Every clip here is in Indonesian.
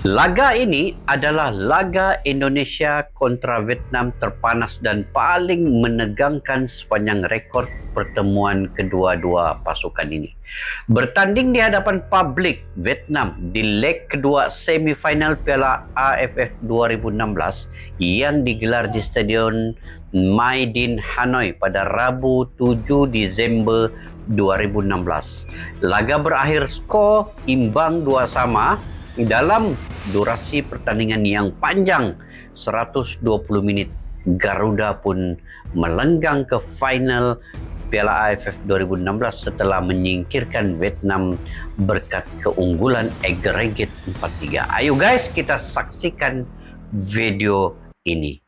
Laga ini adalah laga Indonesia kontra Vietnam terpanas dan paling menegangkan sepanjang rekod pertemuan kedua-dua pasukan ini. Bertanding di hadapan publik Vietnam di leg kedua semifinal Piala AFF 2016 yang digelar di Stadion Mai Dinh Hanoi pada Rabu 7 Disember 2016. Laga berakhir skor imbang 2-2 dalam durasi pertandingan yang panjang 120 menit. Garuda pun melenggang ke final Piala AFF 2016 setelah menyingkirkan Vietnam berkat keunggulan agregat 4-3. Ayo guys, kita saksikan video ini.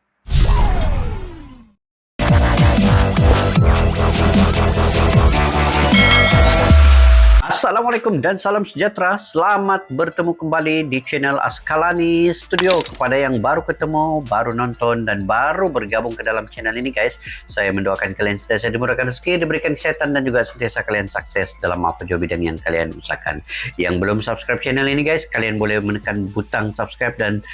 Assalamualaikum dan salam sejahtera. Selamat bertemu kembali di channel Askalani Studio. Kepada yang baru ketemu, baru nonton dan baru bergabung ke dalam channel ini guys, saya mendoakan kalian sentiasa dimurahkan rezeki, diberikan kesehatan dan juga sentiasa kalian sukses dalam apa jua bidang yang kalian usahakan. Yang belum subscribe channel ini guys, kalian boleh menekan butang subscribe dan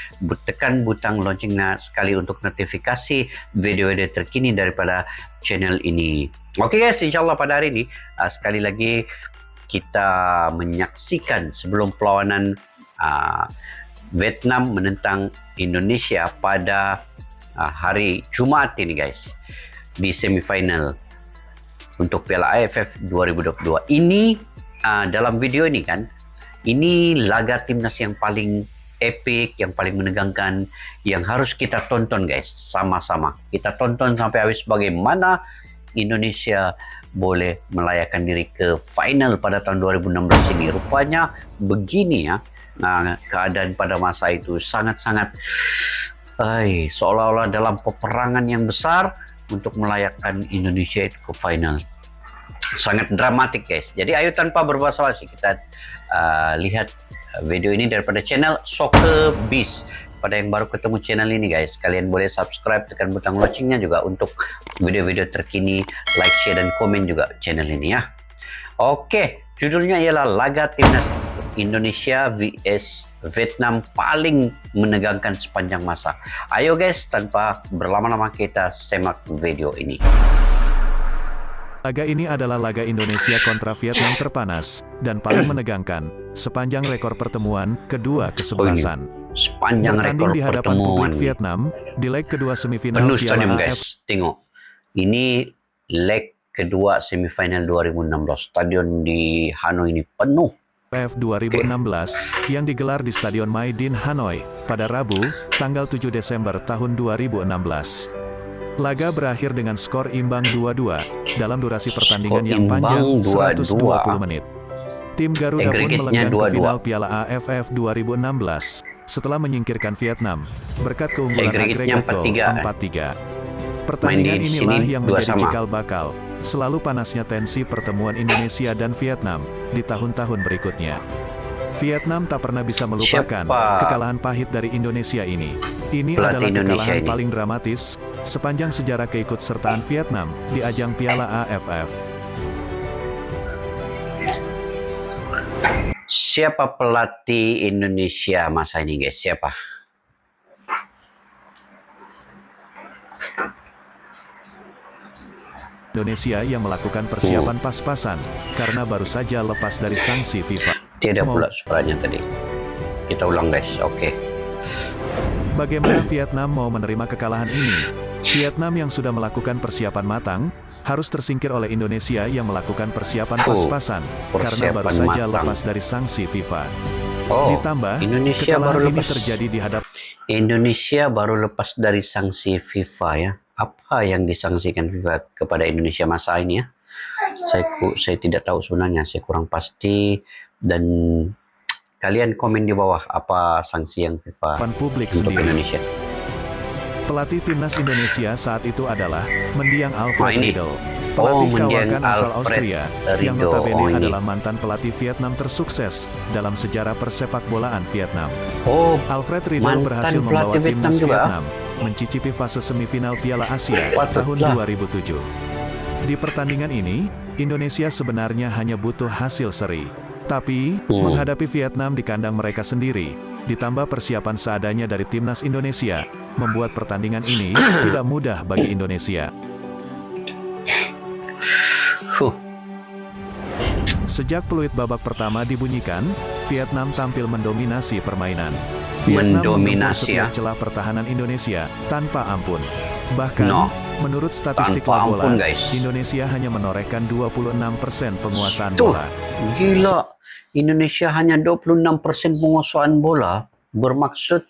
tekan butang loncengnya sekali untuk notifikasi video-video terkini daripada channel ini. Oke guys, insyaallah pada hari ini sekali lagi kita menyaksikan sebelum perlawanan Vietnam menentang Indonesia pada hari Jumaat ini guys, di semifinal untuk Piala AFF 2022 ini. Dalam video ini kan, ini laga timnas yang paling epic, yang paling menegangkan, yang harus kita tonton guys, sama-sama kita tonton sampai habis bagaimana Indonesia boleh melayakkan diri ke final pada tahun 2016 ini. Rupanya begini ya, keadaan pada masa itu sangat-sangat seolah-olah dalam peperangan yang besar untuk melayakkan Indonesia itu ke final. Sangat dramatik guys. Jadi ayo tanpa berbasa-basi kita lihat video ini daripada channel Soccer Beast. Pada yang baru ketemu channel ini guys, kalian boleh subscribe, tekan butang loncengnya juga untuk video-video terkini, like, share, dan komen juga channel ini ya. Oke, judulnya ialah laga timnas Indonesia vs Vietnam paling menegangkan sepanjang masa. Ayo guys, tanpa berlama-lama kita semak video ini. Laga ini adalah laga Indonesia kontra Vietnam terpanas dan paling menegangkan sepanjang rekor pertemuan kedua kesebelasan. Sepanjang rekor bertanding di hadapan pertemuan publik Vietnam di leg kedua semifinal penuh Piala stadion AFF. guys. Tengok, ini leg kedua semifinal 2016. Stadion di Hanoi ini penuh. AFF 2016 yang digelar di Stadion Mai Dinh Hanoi pada Rabu, tanggal 7 Desember tahun 2016. Laga berakhir dengan skor imbang 2-2 dalam durasi pertandingan yang panjang 120 menit. Tim Garuda pun melenggang ke final Piala AFF 2016 setelah menyingkirkan Vietnam berkat keunggulan agregat gol 4-3. Pertandingan inilah yang menjadi cikal bakal selalu panasnya tensi pertemuan Indonesia dan Vietnam di tahun-tahun berikutnya. Vietnam tak pernah bisa melupakan kekalahan pahit dari Indonesia ini. Ini adalah kekalahan paling dramatis sepanjang sejarah keikutsertaan Vietnam di ajang Piala AFF. Siapa pelatih Indonesia masa ini guys? Siapa? Indonesia yang melakukan persiapan pas-pasan karena baru saja lepas dari sanksi FIFA. Tidak pula suaranya tadi. Kita ulang guys. Oke. Bagaimana Vietnam mau menerima kekalahan ini? Vietnam yang sudah melakukan persiapan matang harus tersingkir oleh Indonesia yang melakukan persiapan pas-pasan karena baru saja lepas dari sanksi FIFA. Ditambah, Indonesia kekalahan ini terjadi di hadapan Indonesia baru lepas dari sanksi FIFA ya. Apa yang disangsikan FIFA kepada Indonesia masa ini ya? Saya tidak tahu sebenarnya, saya kurang pasti, dan kalian komen di bawah apa sanksi yang FIFA publik untuk sendiri. Indonesia. Pelatih timnas Indonesia saat itu adalah Mendiang Alfred Riedel, Oh, pelatih kawakan asal Alfred Austria, Riedel. yang notabene adalah mantan pelatih Vietnam tersukses dalam sejarah persepak bolaan Vietnam. Alfred Riedel berhasil membawa timnas Vietnam mencicipi fase semifinal Piala Asia tahun 2007. Di pertandingan ini, Indonesia sebenarnya hanya butuh hasil seri. Tapi, menghadapi Vietnam di kandang mereka sendiri, ditambah persiapan seadanya dari timnas Indonesia, membuat pertandingan ini tidak mudah bagi Indonesia. Sejak peluit babak pertama dibunyikan, Vietnam tampil mendominasi permainan. Vietnam menggempur setiap celah pertahanan Indonesia tanpa ampun. Bahkan, menurut statistik La Bola, Indonesia hanya menorehkan 26% penguasaan bola. Gila, Indonesia hanya 26% penguasaan bola, bermaksud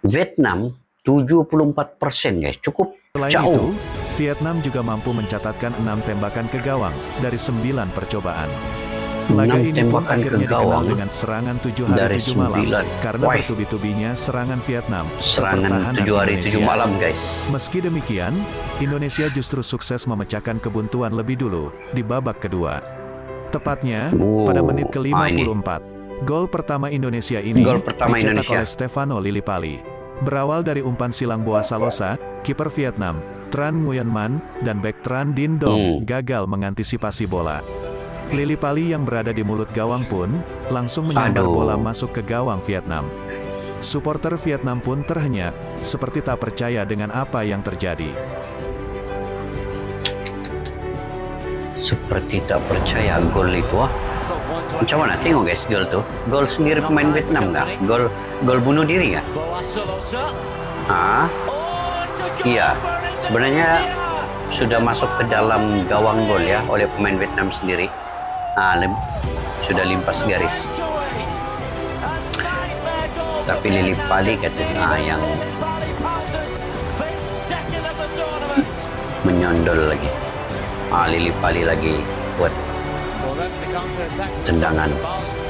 Vietnam 74% guys, cukup Selain jauh. itu, Vietnam juga mampu mencatatkan 6 tembakan ke gawang dari 9 percobaan. Laga ini pun akhirnya dikenal dengan serangan 7 hari 7 malam karena bertubi-tubinya serangan Vietnam. Serangan 7 hari 7 malam guys. Meski demikian, Indonesia justru sukses memecahkan kebuntuan lebih dulu di babak kedua. Tepatnya pada menit ke-54. Gol pertama Indonesia ini dicetak oleh Stefano Lillipali. Berawal dari umpan silang Boa Salosa, kiper Vietnam, Tran Nguyen Man, dan bek Tran Din Dong gagal mengantisipasi bola. Lillipali yang berada di mulut gawang pun langsung menyambar bola masuk ke gawang Vietnam. Supporter Vietnam pun terhenyak, seperti tak percaya dengan apa yang terjadi. Seperti tak percaya gol itu Macam mana? Tengok guys gol tuh. Gol sendiri pemain Vietnam nggak? Gol bunuh diri nggak? Iya. Sebenarnya sudah masuk ke dalam gawang gol ya oleh pemain Vietnam sendiri. Sudah limpas garis. Tapi Lillipali katanya yang menyondol lagi. Lillipali lagi buat tendangan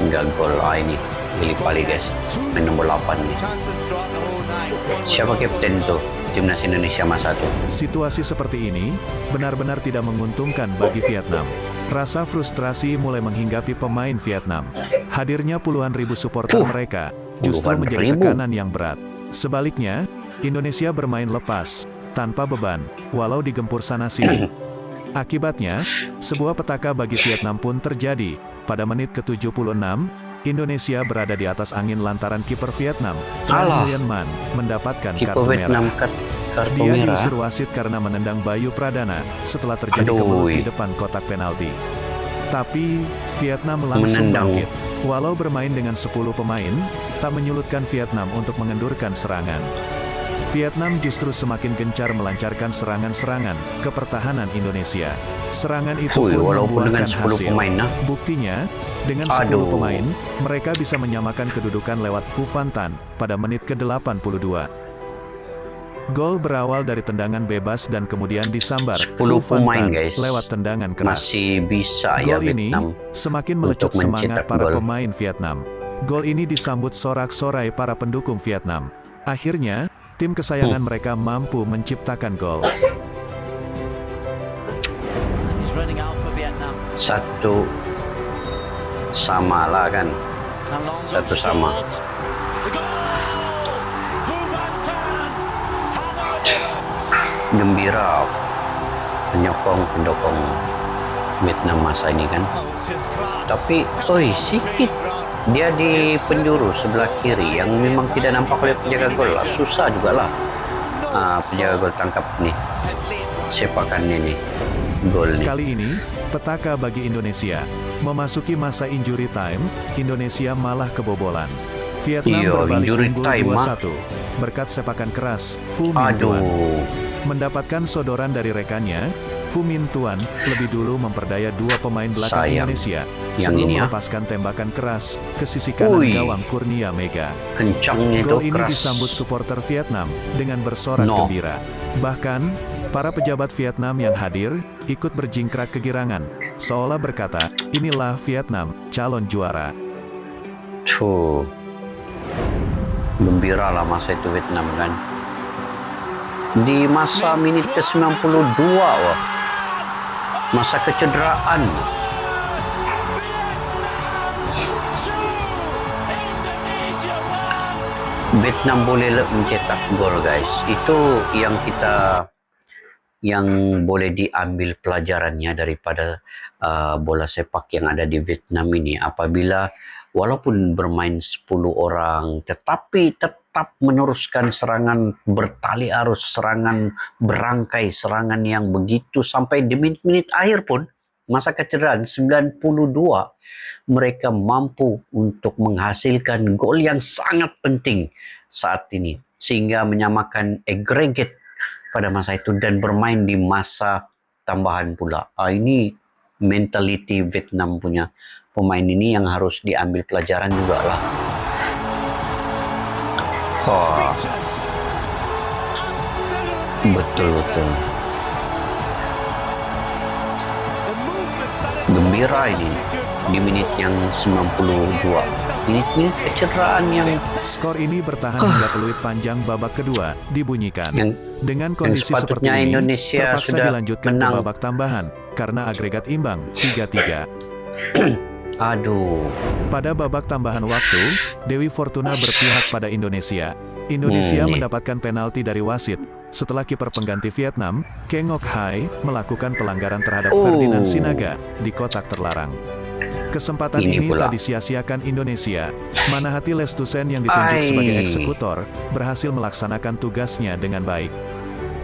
hingga gol. Ini Lillipali guys, main nomor 8 nih. Siapa kapten tuh timnas Indonesia masa itu? Situasi seperti ini benar-benar tidak menguntungkan bagi Vietnam. Rasa frustrasi mulai menghinggapi pemain Vietnam. Hadirnya puluhan ribu supporter mereka justru menjadi tekanan yang berat. Sebaliknya, Indonesia bermain lepas, tanpa beban, walau digempur sana-sini. Akibatnya, sebuah petaka bagi Vietnam pun terjadi. Pada menit ke-76, Indonesia berada di atas angin lantaran kiper Vietnam, Tran Nguyen Man, mendapatkan kartu merah. Dia diusir wasit karena menendang Bayu Pradana setelah terjadi kemelut di depan kotak penalti. Tapi, Vietnam langsung bangkit. Walau bermain dengan 10 pemain, tak menyulutkan Vietnam untuk mengendurkan serangan. Vietnam justru semakin gencar melancarkan serangan-serangan ke pertahanan Indonesia. Serangan itu pun membuahkan hasil. Buktinya, dengan 10 pemain, mereka bisa menyamakan kedudukan lewat Phu Van Tan pada menit ke-82. Gol berawal dari tendangan bebas dan kemudian disambar Phu Van Tan lewat tendangan keras. Masih bisa ya Gol ini semakin melecut semangat para pemain Vietnam. Gol ini disambut sorak-sorai para pendukung Vietnam. Akhirnya, tim kesayangan mereka mampu menciptakan gol. Satu sama lah kan. Satu sama. Gembira penyokong pendukung Vietnam masa ini kan. Tapi sikit dia di penjuru sebelah kiri yang memang tidak nampak oleh penjaga gol lah. Susah juga lah penjaga gol tangkap nih sepakan ini gol nih. Kali ini petaka bagi Indonesia. Memasuki masa injury time, Indonesia malah kebobolan. Vietnam berbalik unggul 2-1 berkat sepakan keras Phu Minh Tuan. Mendapatkan sodoran dari rekannya, Phu Minh Tuan lebih dulu memperdaya dua pemain belakang Indonesia sebelum melepaskan tembakan keras ke sisi kanan gawang Kurnia Mega. Gol ini disambut supporter Vietnam dengan bersorak gembira. Bahkan, para pejabat Vietnam yang hadir ikut berjingkrak kegirangan, seolah berkata, inilah Vietnam, calon juara. Gembira lah masa itu Vietnam kan. Di masa menit ke-92 masa kecederaan. Vietnam boleh mencetak gol guys. Itu yang boleh diambil pelajarannya daripada bola sepak yang ada di Vietnam ini. Apabila walaupun bermain 10 orang, tetapi tetap meneruskan serangan bertali arus, serangan berangkai, serangan yang begitu sampai di menit-menit akhir pun, masa kecederaan 92, mereka mampu untuk menghasilkan gol yang sangat penting saat ini, sehingga menyamakan agregat pada masa itu dan bermain di masa tambahan pula. Ini mentality Vietnam punya pemain ini yang harus diambil pelajaran juga lah. Betul-betul gembira ini di menit yang 92. Menit-menit kecederaan yang skor ini bertahan hingga peluit panjang babak kedua dibunyikan. Dengan kondisi seperti ini, Indonesia terpaksa sudah dilanjutkan menang ke babak tambahan karena agregat imbang 3-3. Aduh. Pada babak tambahan waktu, Dewi Fortuna berpihak pada Indonesia. Indonesia mendapatkan penalti dari wasit setelah kiper pengganti Vietnam, Keng Ngoc Hai, melakukan pelanggaran terhadap Ferdinand Sinaga di kotak terlarang. Kesempatan ini tak disia-siakan Indonesia. Manahati Lestusen yang ditunjuk sebagai eksekutor, berhasil melaksanakan tugasnya dengan baik.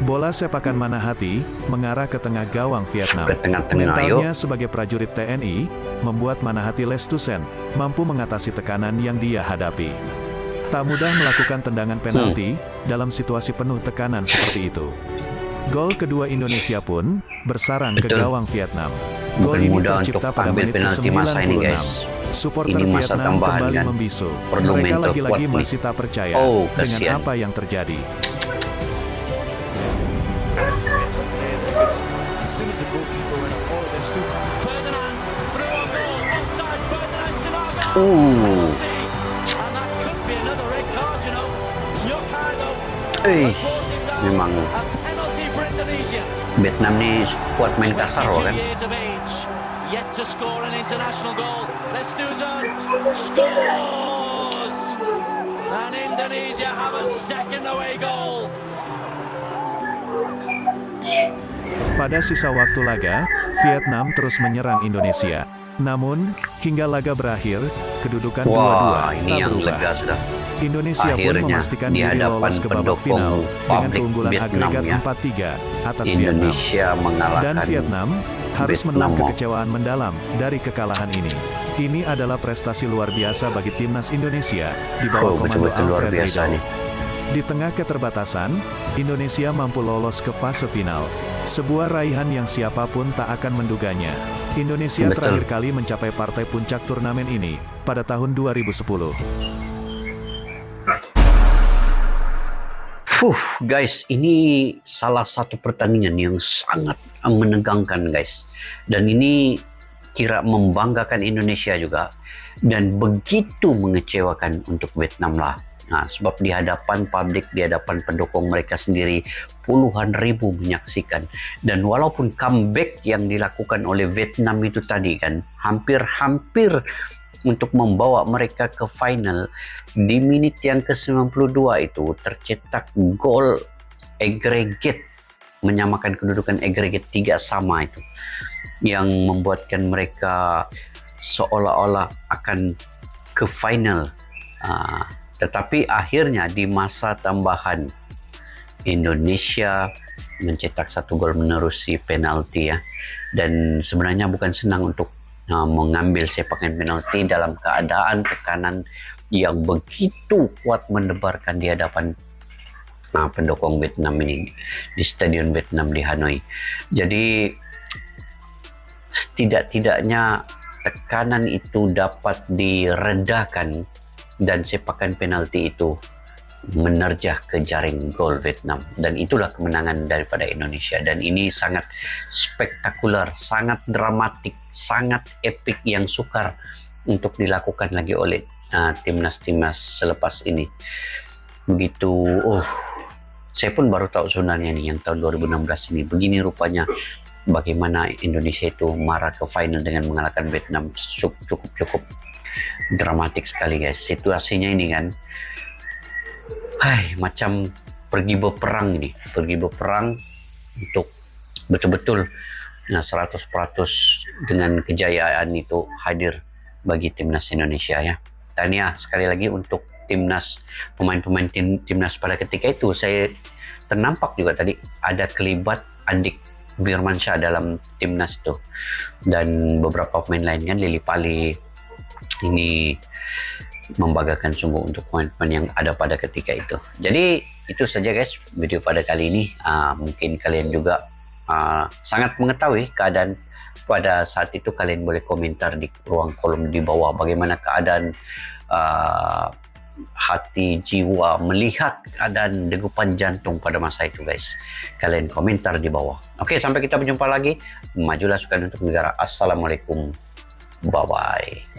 Bola sepakan Manahati mengarah ke tengah gawang Vietnam. Mentalnya sebagai prajurit TNI, membuat Manahati Lestusen mampu mengatasi tekanan yang dia hadapi. Tak mudah melakukan tendangan penalti dalam situasi penuh tekanan seperti itu. Gol kedua Indonesia pun bersarang ke gawang Vietnam. Gol ini tercipta pada menit ke-96. Supporter Vietnam kembali membisu. Mereka lagi-lagi masih tak percaya dengan apa yang terjadi. Memang Vietnam nih kuat main kasar loh kan. Yet to score an international goal. Lestusen scores! And Indonesia have a second away goal. Pada sisa waktu laga, Vietnam terus menyerang Indonesia. Namun, hingga laga berakhir, kedudukan 2-2 tak berubah. Indonesia pun memastikan diri lolos ke babak final dengan keunggulan agregat 4-3 atas Vietnam. Dan Vietnam harus menelan kekecewaan mendalam dari kekalahan ini. Ini adalah prestasi luar biasa bagi timnas Indonesia di bawah komando Alfred Riedel. Di tengah keterbatasan, Indonesia mampu lolos ke fase final. Sebuah raihan yang siapapun tak akan menduganya. Indonesia terakhir kali mencapai partai puncak turnamen ini pada tahun 2010. Guys, ini salah satu pertandingan yang sangat menegangkan guys. Dan ini kira membanggakan Indonesia juga. Dan begitu mengecewakan untuk Vietnam lah. Nah, sebab di hadapan publik, di hadapan pendukung mereka sendiri, puluhan ribu menyaksikan. Dan walaupun comeback yang dilakukan oleh Vietnam itu tadi kan, hampir-hampir untuk membawa mereka ke final, di menit yang ke-92 itu tercetak gol agregat menyamakan kedudukan agregat 3-3 itu, yang membuatkan mereka seolah-olah akan ke final. Tetapi akhirnya di masa tambahan Indonesia mencetak 1 gol menerusi penalti ya. Dan sebenarnya bukan senang untuk mengambil sepakan penalti dalam keadaan tekanan yang begitu kuat mendebarkan di hadapan pendukung Vietnam ini di Stadion Vietnam di Hanoi. Jadi setidak-tidaknya tekanan itu dapat diredakan dan sepakan penalti itu menerjah ke jaring gol Vietnam, dan itulah kemenangan daripada Indonesia. Dan ini sangat spektakuler, sangat dramatik, sangat epik yang sukar untuk dilakukan lagi oleh timnas-timnas selepas ini. Begitu, saya pun baru tahu sebenarnya nih yang tahun 2016 ini begini rupanya bagaimana Indonesia itu marah ke final dengan mengalahkan Vietnam. Cukup dramatik sekali guys situasinya ini kan. Macam pergi berperang untuk betul-betul 100% dengan kejayaan itu hadir bagi timnas Indonesia ya. Tahniah sekali lagi untuk timnas, pemain-pemain timnas pada ketika itu. Saya ternampak juga tadi ada kelibat Andik Firmansyah dalam timnas itu, dan beberapa pemain lain kan, Lili Pali. Ini membanggakan sungguh untuk pemain-pemain yang ada pada ketika itu. Jadi itu saja guys video pada kali ini. Mungkin kalian juga sangat mengetahui keadaan pada saat itu. Kalian boleh komentar di ruang kolom di bawah bagaimana keadaan hati, jiwa melihat keadaan degupan jantung pada masa itu guys. Kalian komentar di bawah. Oke, sampai kita berjumpa lagi. Majulah sukan untuk negara. Assalamualaikum, bye bye.